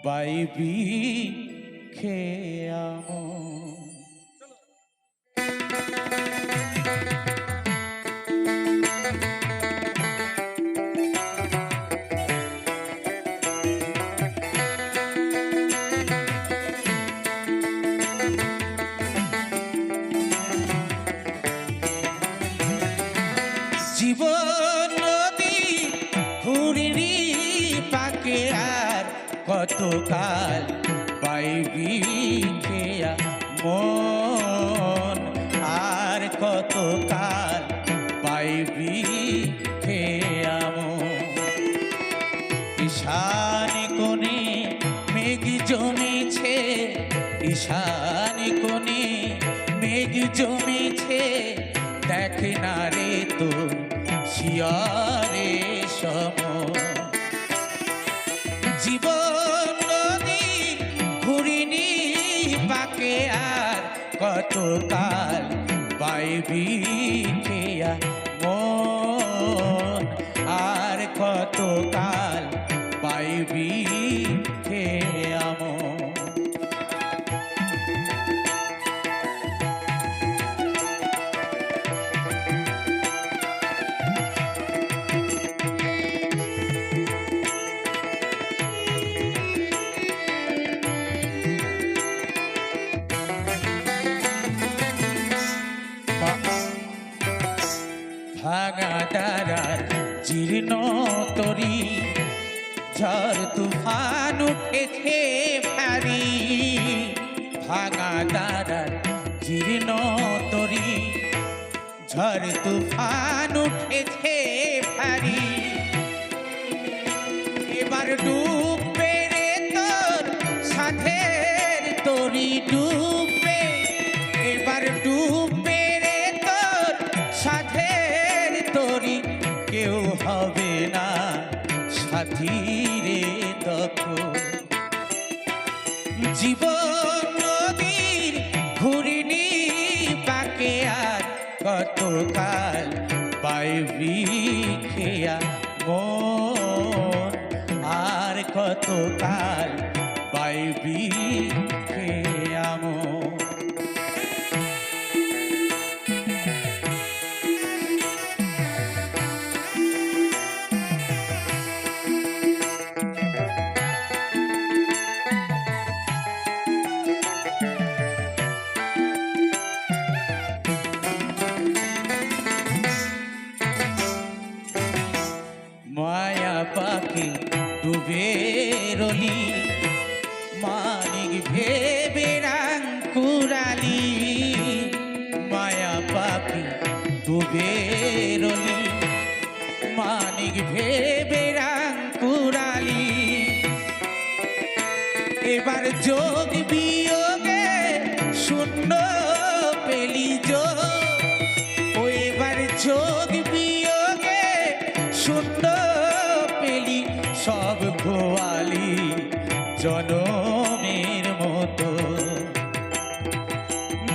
বাইবি খেয়াম। জীবন নদী ঘুরিনি পাকে আর কতকাল পাইবি খেয়া মন, আর কতকাল পাইবি খেয়া মন। ঈশান কোণে মেঘ জমেছে, ঈশান কোণে মেঘ জমেছে, দেখ না রে তো শিয়ারে সম। জীবন নদী ঘুরিনি পাকে আর কতকাল পাইবি খেয়া মন, আর কতকাল পাইবি খেয়া মন। ভাঙা তারার জীর্ণ তরি, ঝড় তুফান উঠেছে ভারী। ভাঙা তারার জীর্ণ তরি, ঝড় তুফান উঠেছে ভারী। এবার ডুববে রে তোর সাথের তরি, ডুববে এবার ডুববে রে তোর সাথের তরি। কেউ হবে না সাথী রে তখন। জীবন নদীর ঘুরিনি পাকে আর কতকাল পাইবি খেয়া মন, আর কতকাল পাইবি খেয়া মন। মায়া পাখি ডুবে রলি, মানিক ভেবে রাং কুরালি। মায়া পাখি ডুবে রলি, মানিক ভেবে রাং কুরালি। এবার যোগ বিয়োগে শূন্য পেলি যোগ, ও এবার যোগ বিয়োগে শূন্য পেলি সব খোয়ালি জনমের মতো।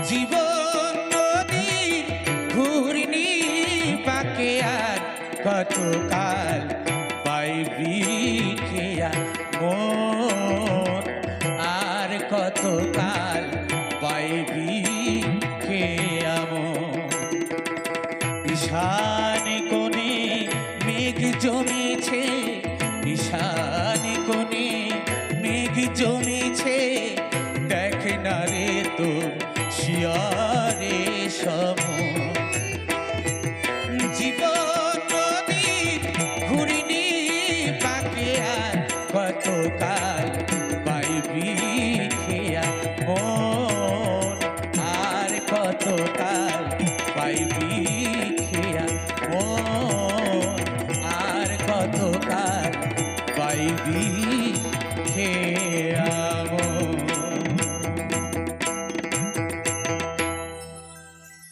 জীবন নদী ঘুরিনি পাকে আর কতকাল পাইবি খেয়া মন, আর কতকাল পাইবি খেয়া মন। ঈশান কোণে মেঘ জমেছে, ঈশান কোণে মেঘ জমেছে, দেখ না রে তোর শিয়ারে সম। জীবন নদী ঘুরিনি পাকে আর কতকাল পাইবি খেয়া মন, আর কতকাল পাইবি খেয়া মন, আর কতকাল পাইবি খেয়া।